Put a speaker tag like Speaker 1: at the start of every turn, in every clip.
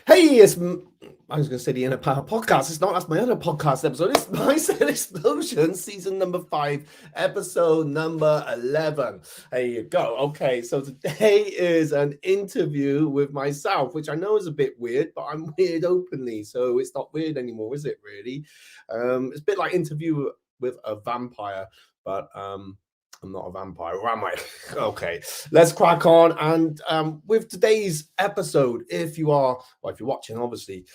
Speaker 1: Hey, I was going to say the Inner Power podcast. It's not. That's my other podcast episode. It's Mindset Explosion, season number 5, episode number 11. There you go. Okay, so today is an interview with myself, which I know is a bit weird, but I'm weird openly, so it's not weird anymore, is it? Really? It's a bit like interview with a vampire, but I'm not a vampire, or am I? Okay, let's crack on. And with today's episode, if you're watching, obviously,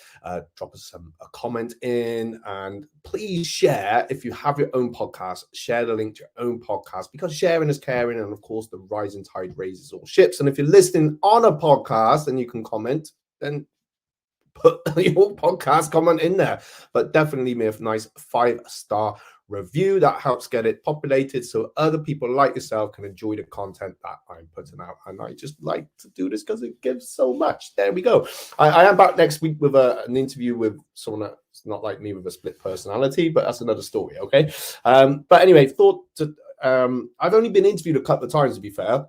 Speaker 1: drop us a comment in, and please share if you have your own podcast. Share the link to your own podcast, because sharing is caring, and of course, the rising tide raises all ships. And if you're listening on a podcast and you can comment, then put your podcast comment in there, but definitely leave me a nice 5-star review. That helps get it populated so other people like yourself can enjoy the content that I'm putting out. And I just like to do this because it gives so much. There we go. I am back next week with an interview with someone that's not like me, with a split personality, but that's another story. Okay. But anyway, I've only been interviewed a couple of times, to be fair,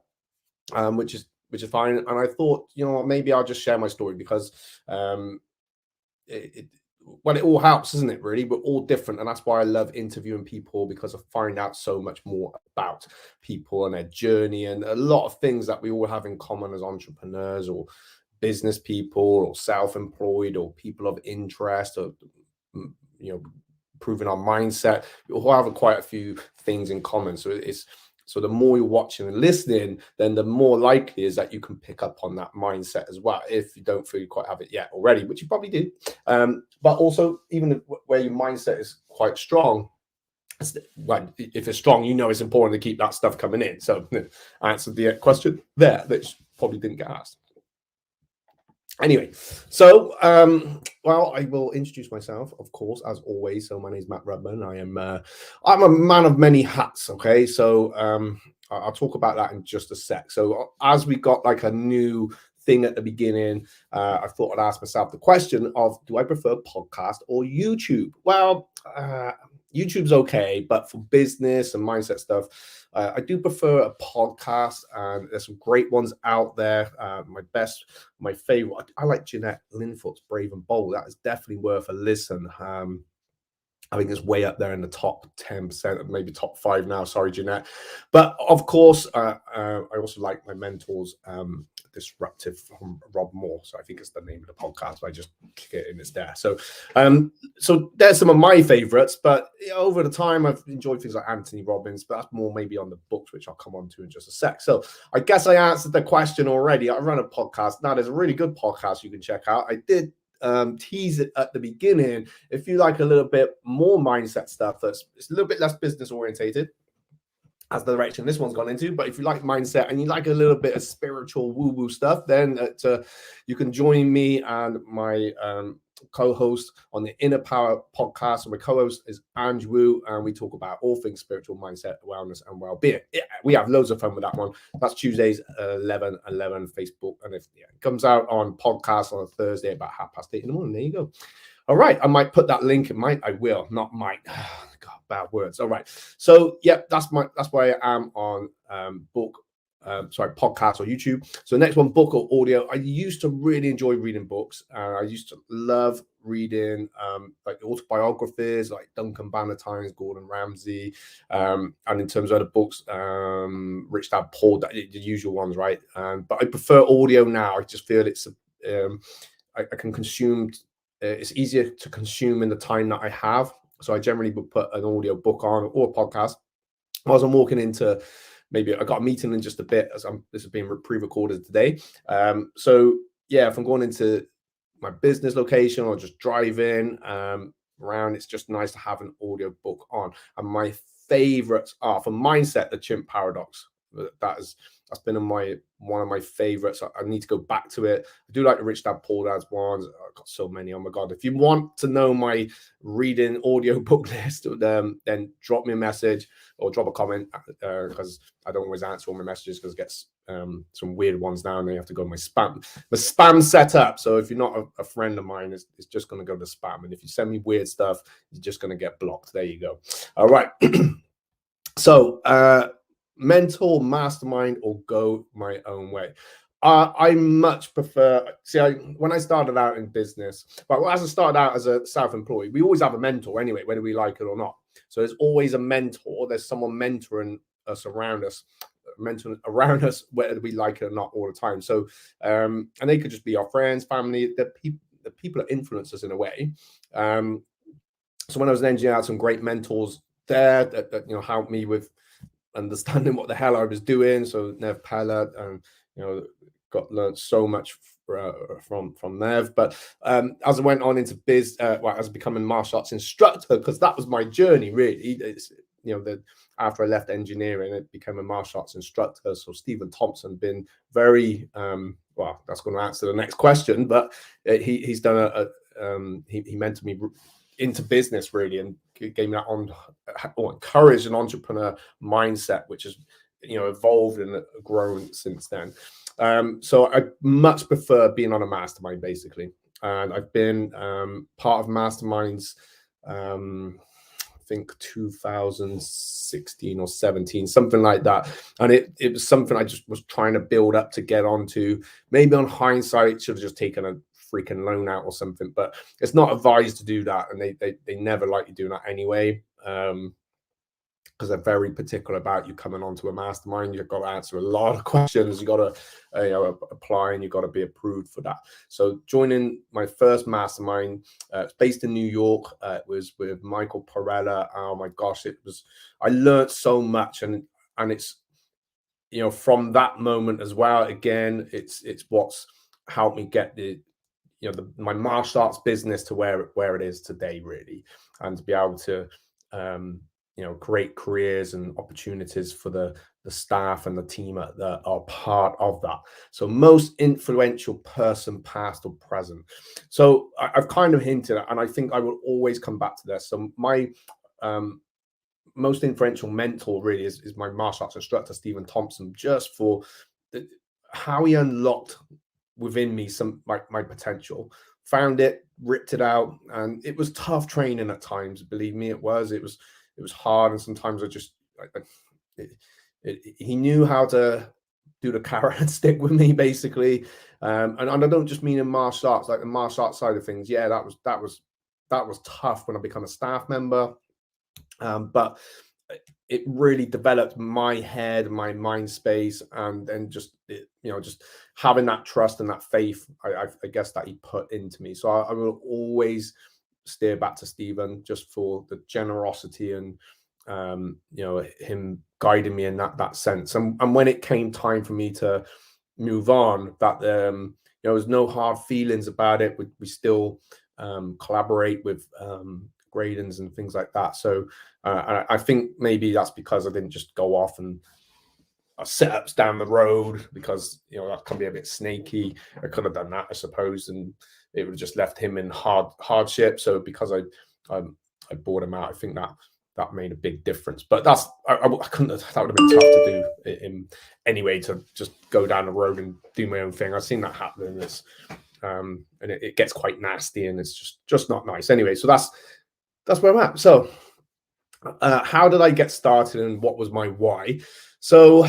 Speaker 1: which is fine. And I thought, maybe I'll just share my story, because it all helps, isn't it? Really, we're all different, and that's why I love interviewing people, because I find out so much more about people and their journey, and a lot of things that we all have in common as entrepreneurs, or business people, or self-employed, or people of interest, or improving our mindset. We all have quite a few things in common. So the more you're watching and listening, then the more likely is that you can pick up on that mindset as well, if you don't feel you quite have it yet already, which you probably do. But also, even where your mindset is quite strong, if it's strong, it's important to keep that stuff coming in. So I answered the question there that probably didn't get asked. Anyway, so I will introduce myself, of course, as always. So my name is Matt Rudman. I'm a man of many hats. Okay, so I'll talk about that in just a sec. So as we got like a new thing at the beginning, I thought I'd ask myself the question of, do I prefer podcast or YouTube? Well, YouTube's okay, but for business and mindset stuff, I do prefer a podcast, and there's some great ones out there. My favorite, I like Jeanette Linfoot's Brave and Bold. That is definitely worth a listen. I think it's way up there in the top 10%, maybe top 5 now. Sorry, Jeanette. But of course, I also like my mentors, Disruptive, from Rob Moore. So I think it's the name of the podcast. I just click it and it's there. So there's some of my favorites. But over the time, I've enjoyed things like Anthony Robbins, but that's more maybe on the books, which I'll come on to in just a sec. So I guess I answered the question already. I run a podcast. Now, there's a really good podcast you can check out. I did tease it at the beginning. If you like a little bit more mindset stuff, it's a little bit less business orientated, as the direction this one's gone into. But if you like mindset and you like a little bit of spiritual woo-woo stuff, then you can join me and my co-host on the Inner Power podcast. So my co-host is Andrew, and we talk about all things spiritual, mindset, wellness, and well-being. Yeah, we have loads of fun with that one. That's Tuesdays 11:11 Facebook, and it comes out on podcast on a Thursday about 8:30 in the morning. There you go. All right, I might put that link in I will, not might. God, bad words. All right. So yeah, that's why I am on podcast or YouTube. So next one, book or audio. I used to really enjoy reading books. I used to love reading like autobiographies, like Duncan Bannatyne's, Gordon Ramsay, and in terms of other books, Rich Dad Poor Dad, the usual ones, right? But I prefer audio now. I just feel it's I can consume. It's easier to consume in the time that I have. So I generally would put an audio book on, or a podcast, whilst I'm walking into, maybe I got a meeting in just a bit, as this is being pre-recorded today. So yeah, if I'm going into my business location or just driving around, it's just nice to have an audio book on. And my favorites are, for mindset, the Chimp Paradox. That's been one of my favorites. I need to go back to it. I do like the Rich Dad Poor Dad's ones. I've got so many. Oh my God. If you want to know my reading audio book list, then drop me a message or drop a comment, because I don't always answer all my messages, because it gets some weird ones now, and they have to go to my spam. The spam setup. So if you're not a friend of mine, it's just going to go to spam. And if you send me weird stuff, you're just going to get blocked. There you go. All right. So mentor, mastermind, or go my own way. I much prefer. See, when I started out in business, well, as I started out as a self-employed, we always have a mentor anyway, whether we like it or not. So there's always a mentor. There's someone mentoring us, mentoring around us, whether we like it or not, all the time. So, and they could just be our friends, family, the people that influence us in a way. So when I was an engineer, I had some great mentors there that helped me with understanding what the hell I was doing. So Nev Pellet, and learned so much from Nev. But as I went on into as becoming martial arts instructor, because that was my journey really. It's after I left engineering, it became a martial arts instructor. So Stephen Thompson been very well. That's going to answer the next question, but he's done he mentored me into business really, and gave me that encouraged an entrepreneur mindset, which has evolved and grown since then. So I much prefer being on a mastermind basically, and I've been part of masterminds. I think 2016 or 17, something like that. And it was something I just was trying to build up to get onto. Maybe on hindsight, should have just taken a freaking loan out or something, but it's not advised to do that. And they never like you doing that anyway. Because they're very particular about you coming onto a mastermind. You've got to answer a lot of questions. You've got to apply, and you've got to be approved for that. So joining my first mastermind, it's based in New York. It was with Michael Perella. Oh my gosh, I learned so much, and it's from that moment as well. Again, it's what's helped me get my martial arts business to where it is today, really, and to be able to create careers and opportunities for the staff and the team that are part of that. So most influential person, past or present. So I've kind of hinted at, and I think I will always come back to this. So my most influential mentor really is my martial arts instructor, Stephen Thompson, just for how he unlocked within me my potential, found it, ripped it out. And it was tough training at times. Believe me, it was hard. And sometimes he knew how to do the carrot and stick with me, basically. And I don't just mean in martial arts, like the martial arts side of things. Yeah, that was tough when I became a staff member. But it really developed my head, my mind space, and then just having that trust and that faith, I guess, that he put into me. So I will always steer back to Stephen just for the generosity and him guiding me in that sense. And when it came time for me to move on, that there was no hard feelings about it. We still collaborate with gradings and things like that. So I think maybe that's because I didn't just go off and setups down the road, because that can be a bit snaky. I could have done that, I suppose, and it would have just left him in hardship. So because I bought him out, I think that made a big difference. But I couldn't have, that would have been tough to do in anyway, to just go down the road and do my own thing. I've seen that happen in this, and it gets quite nasty, and it's just not nice. Anyway, so that's where I'm at. So how did I get started, and what was my why? So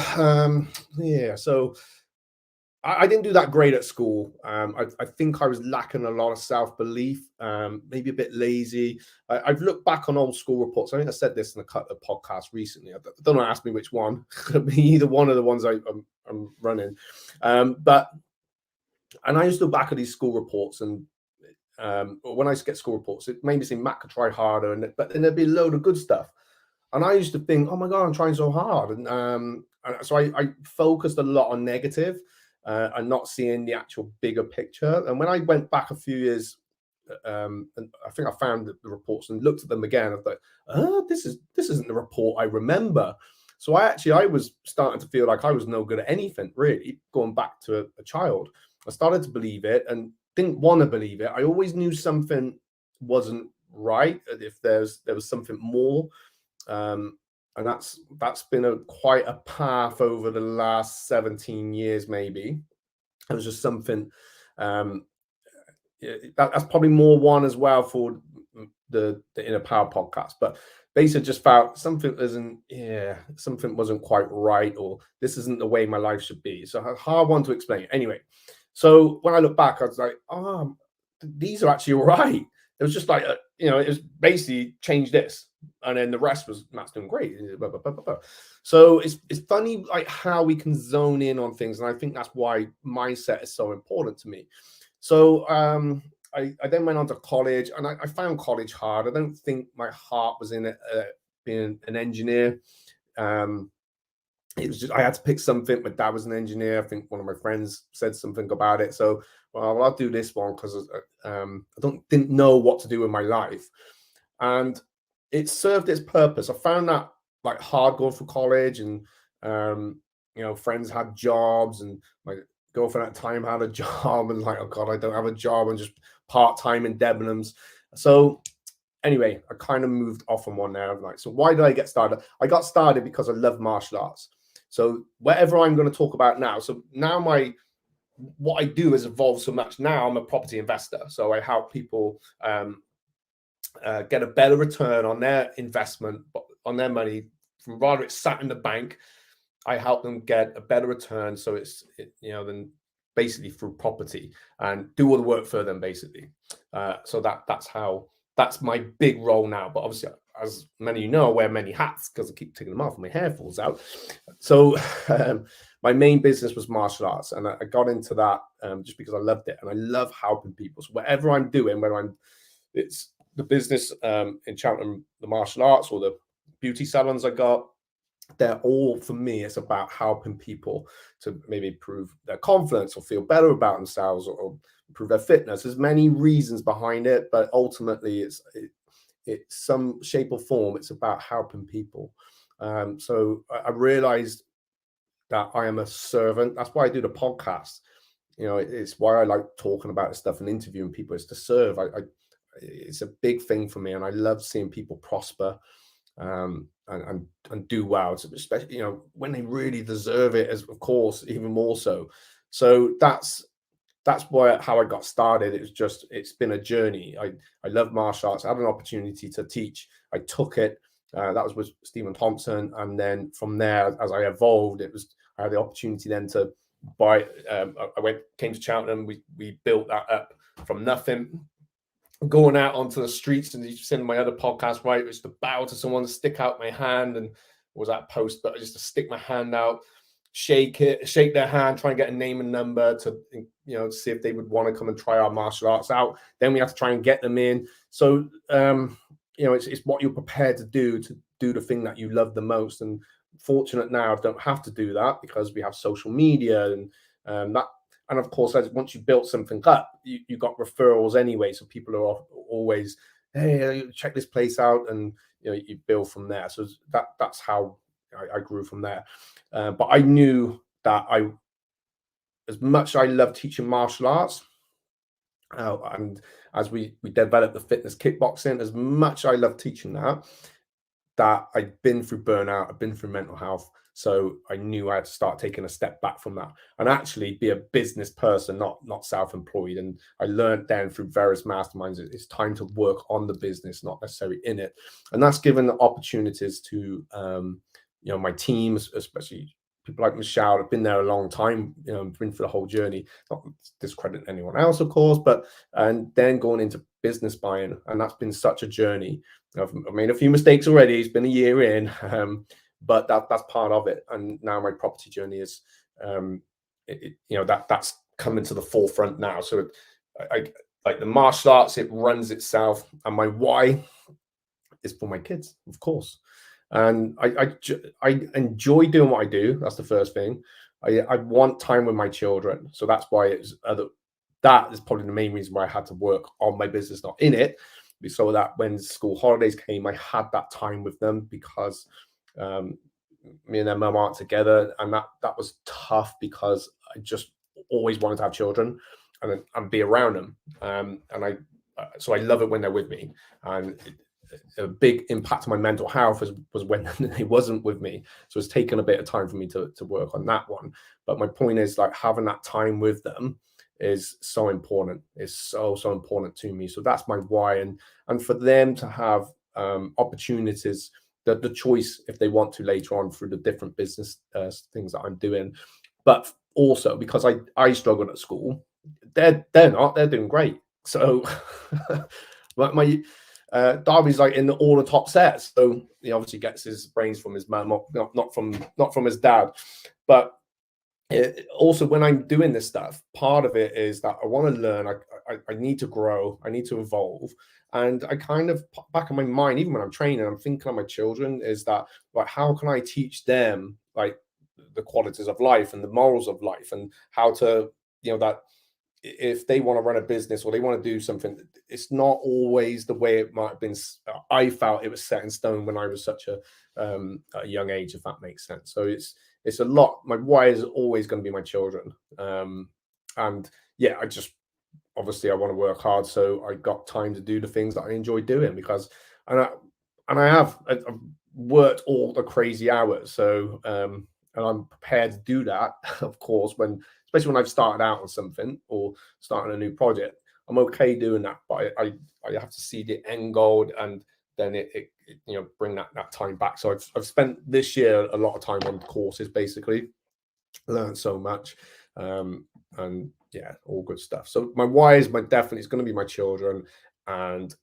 Speaker 1: so I didn't do that great at school. I think I was lacking a lot of self-belief, maybe a bit lazy. I've looked back on old school reports. I think I said this in a couple of podcasts recently. I don't know, ask me which one. Could be either one of the ones I'm running. And I used to look back at these school reports, and when I used to get school reports, it made me think Matt could try harder, but then there'd be a load of good stuff. And I used to think, oh my God, I'm trying so hard. And so I focused a lot on negative, and not seeing the actual bigger picture. And when I went back a few years, and I think I found the reports and looked at them again, I thought, oh, this isn't the report I remember. So I was starting to feel like I was no good at anything, really, going back to a child. I started to believe it and didn't want to believe it. I always knew something wasn't right, if there was something more. And that's been quite a path over the last 17 years, maybe. It was just something that's probably more one as well for the Inner Power podcast, but basically just felt something something wasn't quite right, or this isn't the way my life should be. So how I want to explain it anyway. So when I look back, I was like, oh, these are actually all right. It was just like, it was basically change this, and then the rest was Matt's doing great. Blah, blah, blah, blah, blah. So it's funny like how we can zone in on things, and I think that's why mindset is so important to me. So I then went on to college, and I found college hard. I don't think my heart was in it, being an engineer. It was just I had to pick something. My dad was an engineer. I think one of my friends said something about it. So, well, I'll do this one because I didn't know what to do with my life, and it served its purpose. I found that like hard going through college, and friends had jobs, and my girlfriend at the time had a job, and like, oh god, I don't have a job. I'm just part-time in Debenhams. So anyway, I kind of moved off on one there. Like, so why did I get started? I got started because I love martial arts. So whatever I'm going to talk about now, so now what I do has evolved so much. Now I'm a property investor, so I help people get a better return on their investment, on their money, from rather it's sat in the bank. I help them get a better return, so than basically through property, and do all the work for them basically. So that's my big role now. But obviously, as many of you know, I wear many hats because I keep taking them off and my hair falls out. So my main business was martial arts, and I got into that just because I loved it, and I love helping people. So whatever I'm doing, it's the business in Cheltenham, the martial arts, or the beauty salons I got, they're all, for me, it's about helping people to maybe improve their confidence or feel better about themselves, or improve their fitness. There's many reasons behind it, but ultimately it's some shape or form, it's about helping people. So I realized that I am a servant. That's why I do the podcast. It's why I like talking about this stuff and interviewing people, is to serve. It's a big thing for me, and I love seeing people prosper and do well, especially when they really deserve it, as of course even more so. So that's how I got started. It's been a journey. I love martial arts. I had an opportunity to teach. I took it. That was with Stephen Thompson, and then from there, as I evolved, I had the opportunity then to buy. Came to Cheltenham. We built that up from nothing, going out onto the streets, and you've seen my other podcast, right? It was to bow to someone, to stick out my hand, and was that post, but just to stick my hand out, shake their hand, try and get a name and number to see if they would want to come and try our martial arts out. Then we have to try and get them in. So it's what you're prepared to do the thing that you love the most. And fortunate now, I don't have to do that because we have social media and that. And of course, once you built something up, you got referrals anyway. So people are always, hey, check this place out, and you build from there. So that's how I grew from there. But I knew that as much I love teaching martial arts, and as we developed the fitness kickboxing, as much I love teaching that I'd been through burnout, I've been through mental health. So I knew I had to start taking a step back from that and actually be a business person, not self-employed. And I learned then through various masterminds, it's time to work on the business, not necessarily in it. And that's given the opportunities to, my teams, especially people like Michelle, have been there a long time, been through the whole journey, not discredit anyone else, of course, and then going into business buying. And that's been such a journey. I've made a few mistakes already. It's been a year in, but that's part of it. And now my property journey is, that's coming to the forefront now. So I like the martial arts, it runs itself, and my why is for my kids, of course. And I enjoy doing what I do. That's the first thing. I want time with my children, so that's why that is probably the main reason why I had to work on my business, not in it, so that when school holidays came, I had that time with them, because me and their mum aren't together, and that was tough because I just always wanted to have children and be around them, so I love it when they're with me. And a big impact on my mental health was when they wasn't with me, so it's taken a bit of time for me to work on that one. But my point is, like, having that time with them is so important. It's so important to me. So that's my why. And for them to have opportunities, the choice if they want to later on through the different business things that I'm doing. But also because I struggled at school, they're doing great. So but my Darby's like in all the top sets, so he obviously gets his brains from his mum, not from his dad. But also when I'm doing this stuff, part of it is that I want to learn. I need to grow. I need to evolve. And I kind of back in my mind, even when I'm training, I'm thinking of my children. Is that like how can I teach them like the qualities of life and the morals of life and how to that if they want to run a business or they want to do something, it's not always the way it might have been. I felt it was set in stone when I was such a young age, if that makes sense. So it's a lot. My why is always going to be my children, and yeah, I just obviously I want to work hard, so I got time to do the things that I enjoy doing because I've worked all the crazy hours, so and I'm prepared to do that, of course, especially when I've started out on something or starting a new project. I'm okay doing that, but I have to see the end goal and then it bring that time back. So I've spent this year a lot of time on courses, basically learned so much, and yeah, all good stuff. So my why is definitely it's going to be my children, and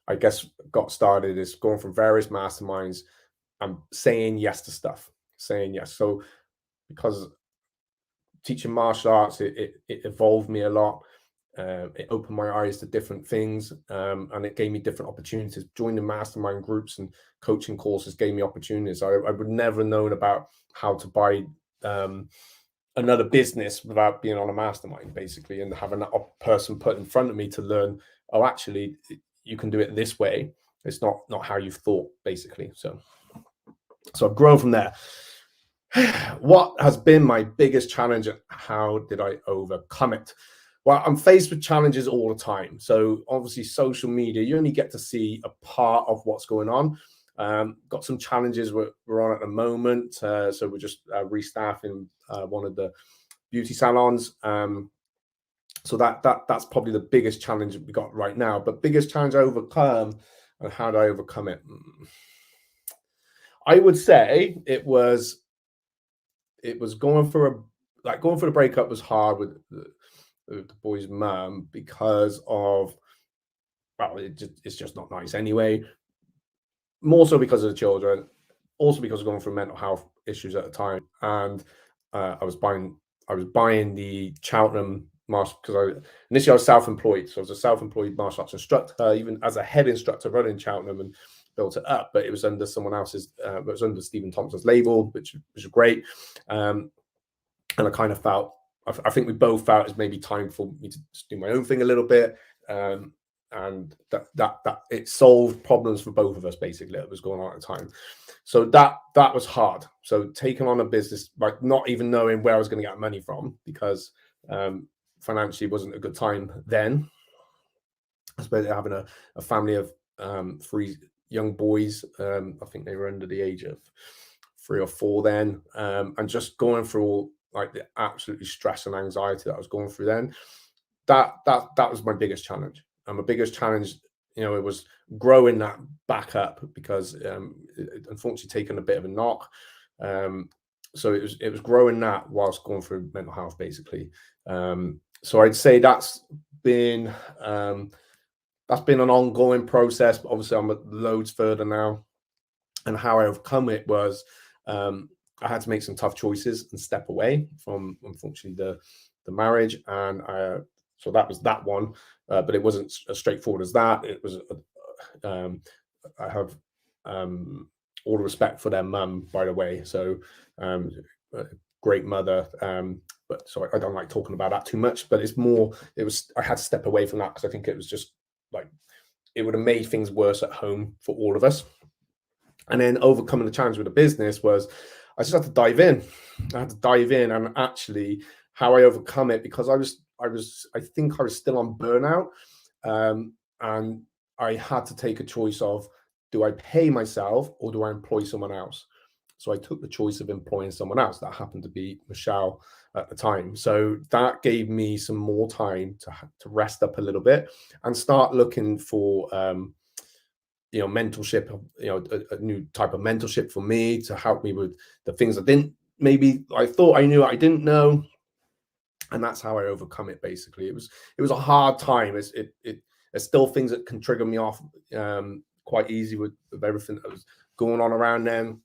Speaker 1: I guess got started is going from various masterminds and saying yes to stuff, saying yes. So because teaching martial arts, it evolved me a lot. It opened my eyes to different things, and it gave me different opportunities. Joining mastermind groups and coaching courses gave me opportunities. I would never known about how to buy another business without being on a mastermind, basically, and having that person put in front of me to learn. Oh, actually, you can do it this way. It's not how you thought, basically. So I've grown from there. What has been my biggest challenge and how did I overcome it? Well, I'm faced with challenges all the time. So obviously social media, you only get to see a part of what's going on. Got some challenges we're on at the moment. So we're just restaffing one of the beauty salons. So that's probably the biggest challenge we got right now. But biggest challenge I overcome and how do I overcome it? I would say it was going for the breakup was hard with the boy's mum because of it's just not nice anyway. More so because of the children, also because of going through mental health issues at the time, and I was buying the Cheltenham martial because initially I was self-employed, so I was a self-employed martial arts instructor, even as a head instructor running Cheltenham and built it up, but it was under someone else's, it was under Stephen Thompson's label, which was great. And I kind of felt, I think we both felt it's maybe time for me to just do my own thing a little bit. And that it solved problems for both of us, basically, that was going on at the time. So that was hard. So taking on a business, like not even knowing where I was going to get money from, because financially wasn't a good time then. Especially having a family of 3 young boys. I think they were under the age of 3 or 4 then, and just going through all like the absolutely stress and anxiety that I was going through then. That was my biggest challenge. And my biggest challenge, it was growing that back up because it unfortunately taken a bit of a knock. So it was growing that whilst going through mental health, basically. So I'd say that's been an ongoing process, but obviously I'm loads further now. And how I overcome it was I had to make some tough choices and step away from, unfortunately, the marriage. And so that was that one, but it wasn't as straightforward as that. It was, I have all the respect for their mum, by the way. So great mother. But so I don't like talking about that too much, but I had to step away from that because I think it was just like, it would have made things worse at home for all of us. And then overcoming the challenge with the business was I just had to dive in. I had to dive in, and actually how I overcome it, because I think I was still on burnout, and I had to take a choice of, do I pay myself or do I employ someone else? So I took the choice of employing someone else. That happened to be Michelle at the time. So that gave me some more time to rest up a little bit and start looking for mentorship, a new type of mentorship for me to help me with the things I thought I knew I didn't know. And that's how I overcome it. Basically, it was a hard time. There's still things that can trigger me off quite easy with everything that was going on around then.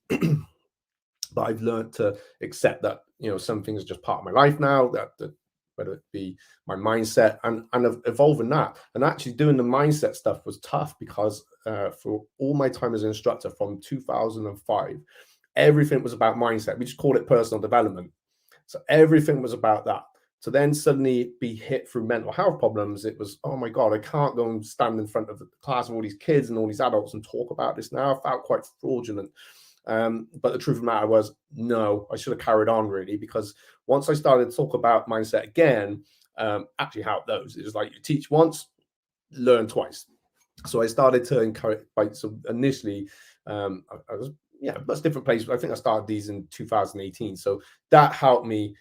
Speaker 1: But I've learned to accept that some things are just part of my life now. That whether it be my mindset and evolving that, and actually doing the mindset stuff was tough because for all my time as an instructor from 2005, everything was about mindset. We just called it personal development. So everything was about that. To then suddenly be hit through mental health problems, it was, oh my God, I can't go and stand in front of the class of all these kids and all these adults and talk about this now. I felt quite fraudulent. But the truth of the matter was, no, I should have carried on really, because once I started to talk about mindset again, actually how it goes, it's like you teach once, learn twice. So I started to encourage, so initially, I was, that's different places. I think I started these in 2018. So that helped me,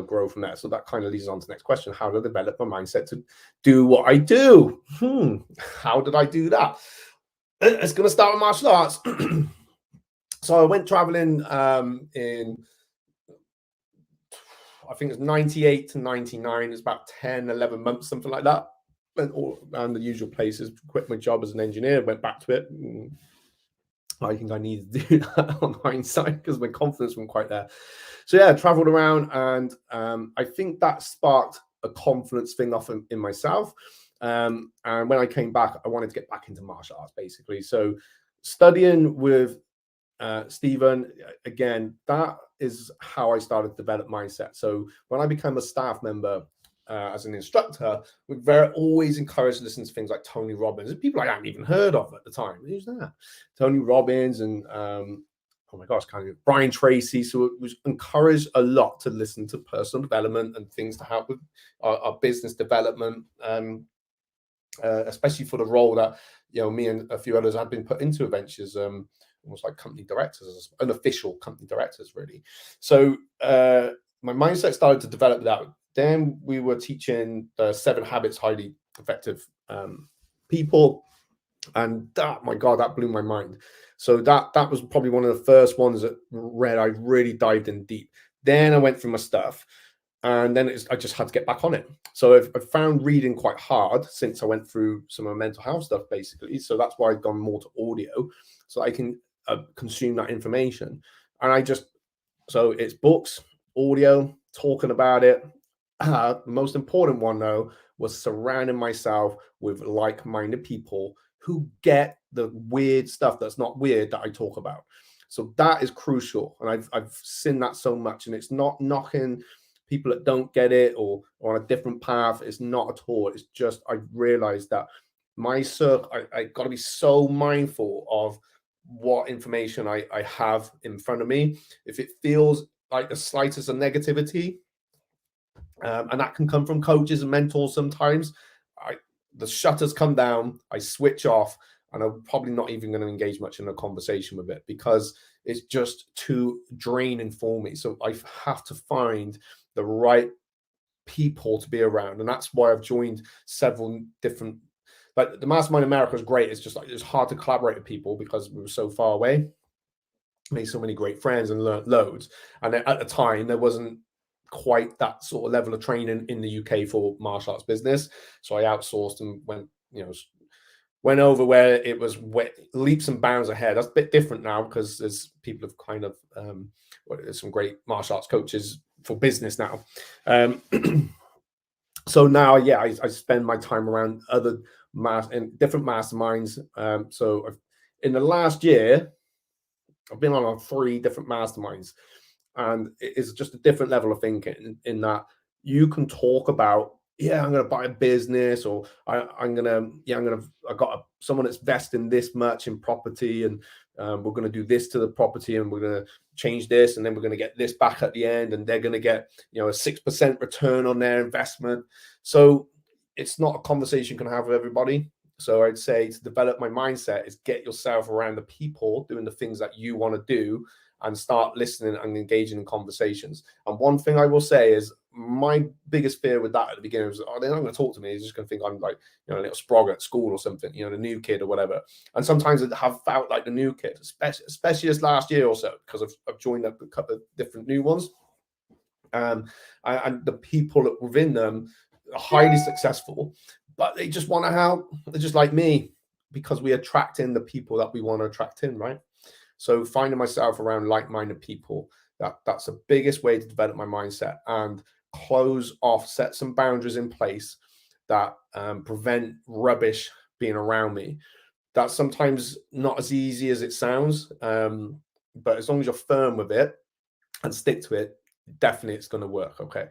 Speaker 1: grow from there. So that kind of leads on to the next question: how to develop a mindset to do what I do? How did I do that? It's going to start with martial arts. So I went traveling in, I think it's 98 to 99. It's about 10, 11 months, something like that. Went all around the usual places, quit my job as an engineer, went back to it. I think I needed to do that on hindsight because my confidence wasn't quite there. So yeah, I traveled around, and I think that sparked a confidence thing off in myself. And when I came back, I wanted to get back into martial arts, basically. So studying with Stephen, again, that is how I started to develop mindset. So when I became a staff member as an instructor, we always encouraged to listen to things like Tony Robbins and people I hadn't even heard of at the time. Who's that? Tony Robbins and oh my gosh, kind of Brian Tracy. So it was encouraged a lot to listen to personal development and things to help with our business development, especially for the role that me and a few others had been put into Adventures. Almost like company directors, unofficial company directors, really. So my mindset started to develop that. Then we were teaching 7 habits highly effective people, and that, my God, that blew my mind. So that was probably one of the first ones that I really dived in deep. Then I went through my stuff, and then I just had to get back on it. So I found reading quite hard since I went through some of my mental health stuff, basically. So that's why I've gone more to audio, so I can consume that information. And so it's books, audio, talking about it. The most important one, though, was surrounding myself with like-minded people who get the weird stuff that's not weird that I talk about. So that is crucial. And I've seen that so much, and it's not knocking people that don't get it or on a different path. It's not at all. It's just, I realized that my circle, I got to be so mindful of what information I have in front of me. If it feels like the slightest of negativity, and that can come from coaches and mentors sometimes, the shutters come down, I switch off, and I'm probably not even going to engage much in a conversation with it because it's just too draining for me. So I have to find the right people to be around, and that's why I've joined several different. Like the Mastermind America is great. It's just like it's hard to collaborate with people because we were so far away. Made so many great friends and learned loads. And at the time, there wasn't quite that sort of level of training in the UK for martial arts business. So I outsourced and went over where it was leaps and bounds ahead. That's a bit different now because there's people have kind of there's some great martial arts coaches for business now. So now, yeah, I spend my time around other different masterminds. So in the last year, I've been on 3 different masterminds, and it's just a different level of thinking in that you can talk about, I'm going to buy a business, or I got someone that's vesting this much in property, and we're going to do this to the property, and we're going to change this, and then we're going to get this back at the end, and they're going to get a 6% return on their investment. So it's not a conversation you can have with everybody. So I'd say to develop my mindset is get yourself around the people doing the things that you want to do, and start listening and engaging in conversations. And one thing I will say is my biggest fear with that at the beginning was, oh, they're not going to talk to me. They're just going to think I'm like, a little sprog at school or something, the new kid or whatever. And sometimes I have felt like the new kid, especially this last year or so, because I've joined up a couple of different new ones. And the people within them are highly successful, but they just want to help. They're just like me, because we attract in the people that we want to attract in, right? So finding myself around like-minded people, that's the biggest way to develop my mindset and close off, set some boundaries in place that prevent rubbish being around me. That's sometimes not as easy as it sounds, but as long as you're firm with it and stick to it, definitely it's going to work. Okay.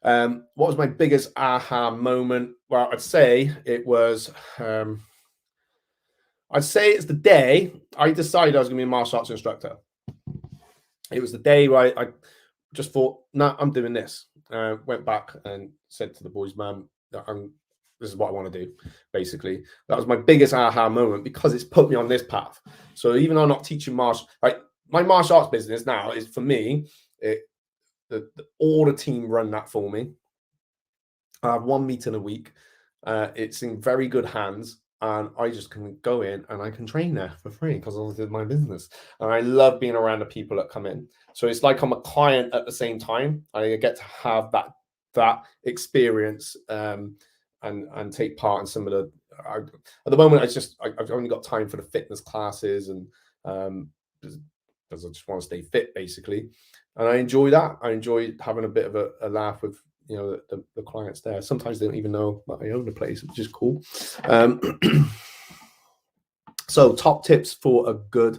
Speaker 1: What was my biggest aha moment? Well, I'd say it was, it's the day I decided I was going to be a martial arts instructor. It was the day where I just thought, nah, I'm doing this. Went back and said to the boys, "Mum, this is what I want to do." Basically, that was my biggest aha moment, because it's put me on this path. So even though I'm not teaching my martial arts business now is, for me, all the team run that for me. I have one meeting a week. It's in very good hands, and I just can go in and I can train there for free because I did my business. And I love being around the people that come in. So it's like I'm a client at the same time. I get to have that experience and take part in some of the. At the moment, I've only got time for the fitness classes, and because I just want to stay fit, basically. And I enjoy that. I enjoy having a bit of a laugh with the clients there. Sometimes they don't even know that I own the place, which is cool. So top tips for a good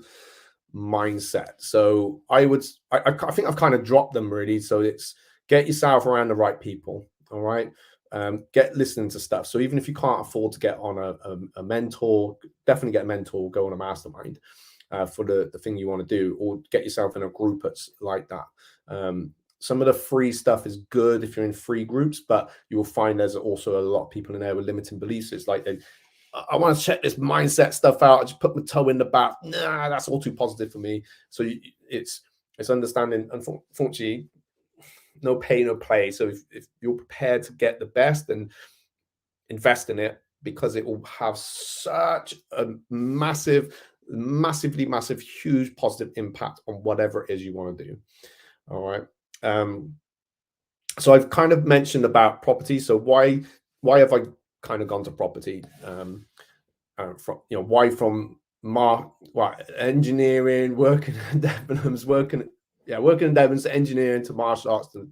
Speaker 1: mindset. So I think I've kind of dropped them really. So it's get yourself around the right people. All right. Get listening to stuff. So even if you can't afford to get on a mentor, definitely get a mentor, go on a mastermind for the thing you want to do, or get yourself in a group that's like that. Some of the free stuff is good if you're in free groups, but you will find there's also a lot of people in there with limiting beliefs. It's like, I want to check this mindset stuff out. I just put my toe in the bath. Nah, that's all too positive for me. So it's understanding, unfortunately, no pay, no play. So if you're prepared to get the best and invest in it, because it will have such a massive, huge positive impact on whatever it is you want to do. All right. So I've kind of mentioned about property. So why have I kind of gone to property? Why from engineering, working in Debenhams, working in Debenhams, to engineering, to martial arts, to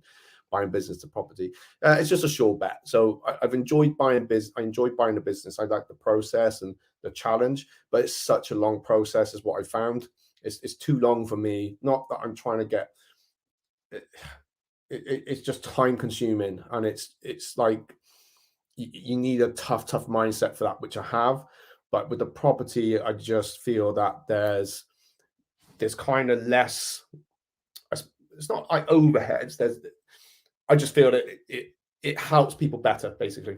Speaker 1: buying business, to property. It's just a sure bet. So I've enjoyed buying business. I enjoyed buying the business. I like the process and the challenge, but it's such a long process, is what I found. It's too long for me. Not that I'm trying to get. It's just time consuming, and it's like you need a tough mindset for that, which I have. But with the property, I just feel that there's kind of less. It's not like overheads. I just feel that it helps people better, basically,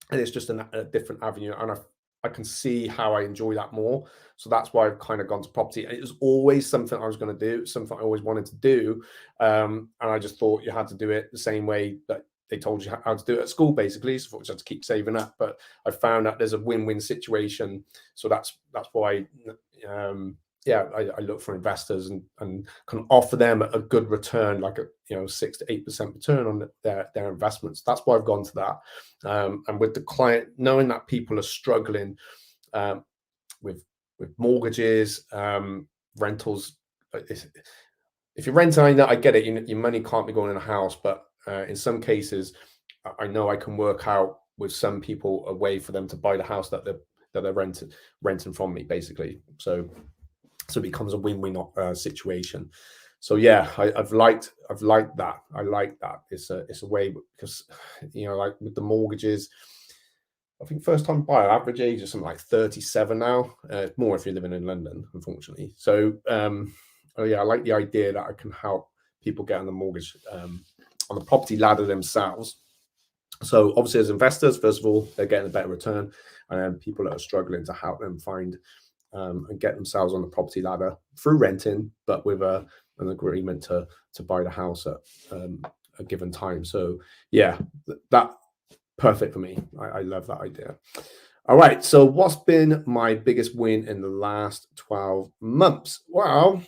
Speaker 1: and it's just a different avenue, and I can see how I enjoy that more. So that's why I've kind of gone to property. And it was always something I was going to do, something I always wanted to do. And I just thought you had to do it the same way that they told you how to do it at school, basically. So I just had to keep saving up. But I found that there's a win-win situation. So that's why I look for investors and can offer them a good return, like 6 to 8% return on their investments. That's why I've gone to that. And with the client, knowing that people are struggling with mortgages, rentals. If you're renting, I get it. Your money can't be going in a house, but in some cases, I know I can work out with some people a way for them to buy the house that they're renting from me, basically. So it becomes a win-win situation. So yeah, I've liked that. I like that. It's a way, because like with the mortgages, I think first time buyer average age is something like 37 now. More if you're living in London, unfortunately. So I like the idea that I can help people get on the mortgage on the property ladder themselves. So obviously, as investors, first of all, they're getting a better return, and then people that are struggling, to help them find and get themselves on the property ladder through renting, but with an agreement to buy the house at a given time. So yeah, that perfect for me. I love that idea. All right. So what's been my biggest win in the last 12 months? Well,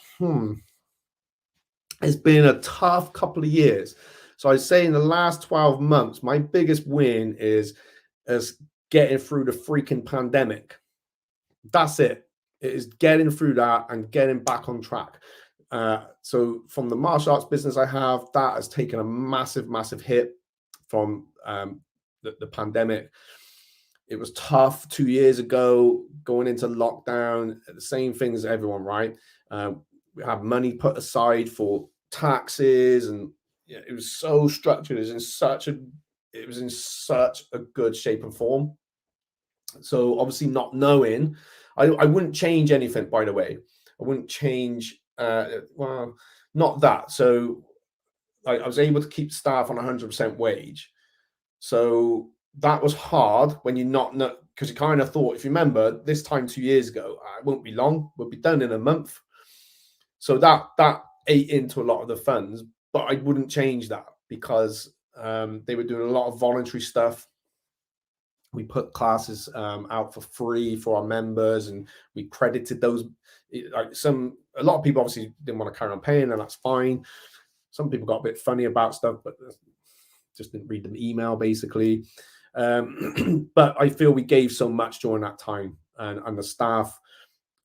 Speaker 1: it's been a tough couple of years. So I'd say in the last 12 months, my biggest win is getting through the freaking pandemic. That's it. It is getting through that and getting back on track. So from the martial arts business I have, that has taken a massive, massive hit from the pandemic. It was tough 2 years ago, going into lockdown, the same thing as everyone, right? We had money put aside for taxes, and it was so structured. It was in such a good shape and form. So obviously not knowing, I wouldn't change anything, by the way. I wouldn't change, well, not that. So I was able to keep staff on 100% wage. So that was hard when you're not, because you kind of thought, if you remember this time 2 years ago, it won't be long, we'll be done in a month. So that ate into a lot of the funds, but I wouldn't change that because they were doing a lot of voluntary stuff. We put classes out for free for our members, and we credited those. A lot of people obviously didn't want to carry on paying, and that's fine. Some people got a bit funny about stuff, but just didn't read the email basically. But I feel we gave so much during that time, and the staff,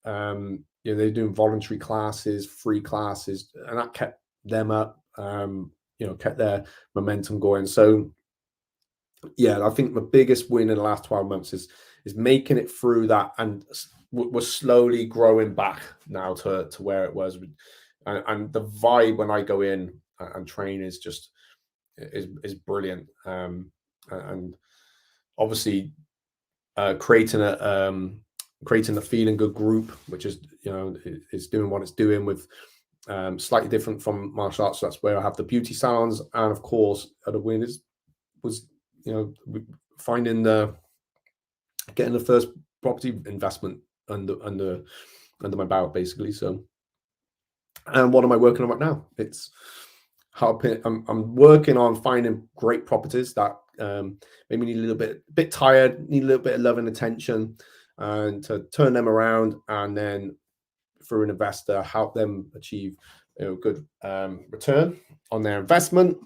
Speaker 1: they're doing voluntary classes, free classes, and that kept them up. Kept their momentum going. So yeah, I think the biggest win in the last 12 months is making it through that, and we're slowly growing back now to where it was, and the vibe when I go in and train is just is brilliant, and obviously creating a feeling good group, which is is doing what it's doing with slightly different from martial arts. So that's where I have the beauty salons, and of course the win was finding getting the first property investment under my belt basically. So, and what am I working on right now? It's helping. I'm working on finding great properties that maybe need a little bit tired, need a little bit of love and attention, and to turn them around, and then through an investor help them achieve good return on their investment,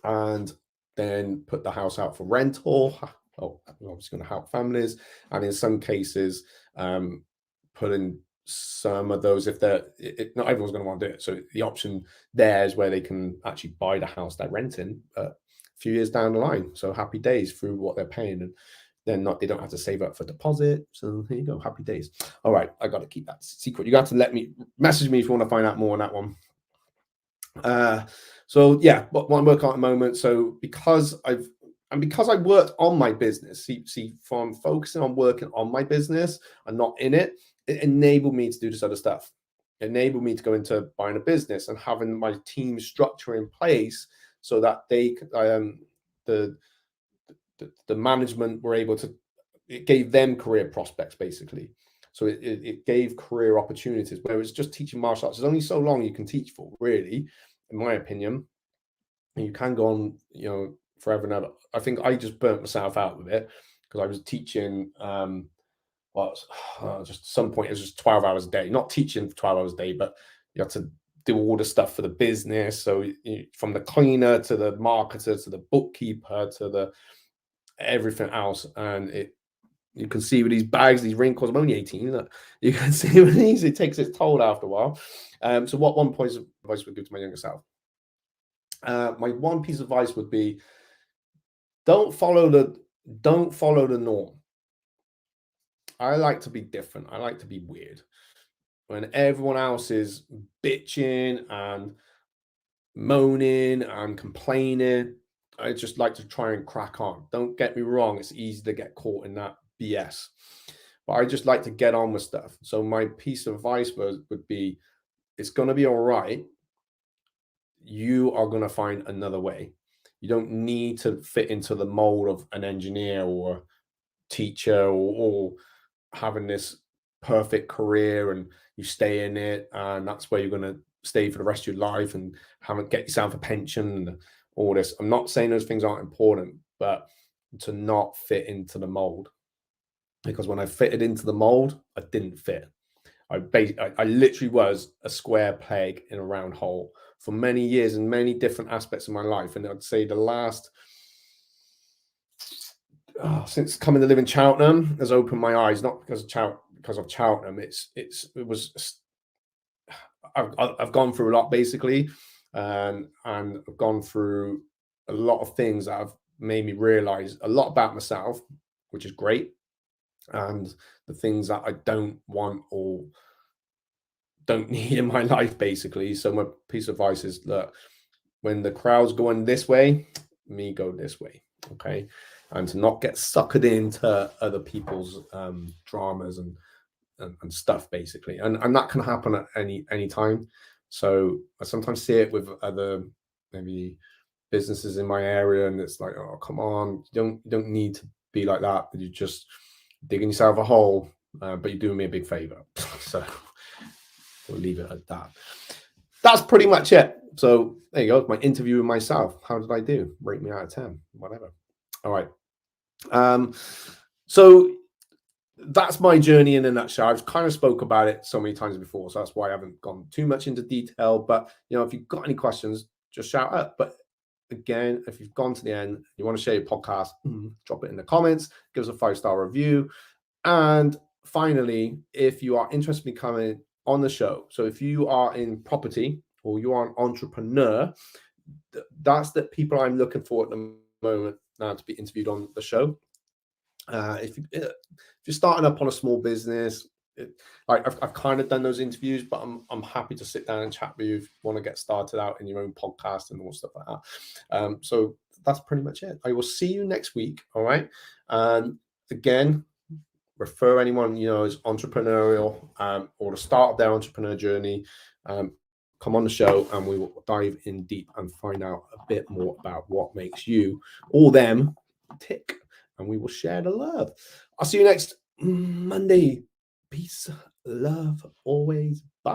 Speaker 1: and then put the house out for rental. Obviously going to help families, and in some cases put in some of those, if not everyone's going to want to do it, so the option there is where they can actually buy the house they're renting a few years down the line. So happy days through what they're paying, and they don't have to save up for deposit. So here you go, happy days. All right, I got to keep that secret. You got to message me if you want to find out more on that one. So yeah, what I'm working on at the moment. So because I worked on my business, see, from focusing on working on my business and not in it, it enabled me to do this other stuff. It enabled me to go into buying a business and having my team structure in place so that the management were able to, it gave them career prospects basically. So it gave career opportunities, where it's just teaching martial arts. There's only so long you can teach for, really, in my opinion. And you can go on, forever and ever. I think I just burnt myself out with it because I was teaching, just at some point it was just 12 hours a day, not teaching for 12 hours a day, but you have to do all the stuff for the business. So from the cleaner to the marketer to the bookkeeper to the everything else, and you can see with these bags, these wrinkles. I'm only 18. Look, you can see with these, it takes its toll after a while. So what one piece of advice would give to my younger self? My one piece of advice would be, don't follow the norm. I like to be different. I like to be weird. When everyone else is bitching and moaning and complaining, I just like to try and crack on. Don't get me wrong, it's easy to get caught in that BS, but I just like to get on with stuff. So my piece of advice would be, it's going to be all right. You are going to find another way. You don't need to fit into the mold of an engineer or teacher, or having this perfect career and you stay in it and that's where you're going to stay for the rest of your life and haven't get yourself a pension and all this. I'm not saying those things aren't important, but to not fit into the mold. Because when I fitted into the mold, I didn't fit. I literally was a square peg in a round hole for many years in many different aspects of my life. And I'd say the last, since coming to live in Cheltenham, has opened my eyes. Not because of Cheltenham. I've gone through a lot basically, and I've gone through a lot of things that have made me realize a lot about myself, which is great, and the things that I don't want or don't need in my life basically. So my piece of advice is that when the crowd's going this way, me go this way, okay? And to not get suckered into other people's dramas and stuff basically, and that can happen at any time. So I sometimes see it with other maybe businesses in my area, and it's like, oh come on, you don't need to be like that. You're just digging yourself a hole, but you're doing me a big favor. So we'll leave it at that. That's pretty much it. So there you go, my interview with myself. How did I do? Rate me out of 10, whatever. All right. So that's my journey in a nutshell. I've kind of spoke about it so many times before, so that's why I haven't gone too much into detail. But if you've got any questions, just shout out. But again, if you've gone to the end, you want to share your podcast, drop it in the comments, give us a 5-star review. And finally, if you are interested in becoming on the show, so if you are in property or you are an entrepreneur, that's the people I'm looking for at the moment now to be interviewed on the show. If you're starting up on a small business, I've kind of done those interviews, but I'm happy to sit down and chat with you if you want to get started out in your own podcast and all stuff like that. So that's pretty much it. I will see you next week. All right. And again, refer anyone is entrepreneurial or the start of their entrepreneur journey. Come on the show and we will dive in deep and find out a bit more about what makes you or them tick. And we will share the love. I'll see you next Monday. Peace, love, always. Bye.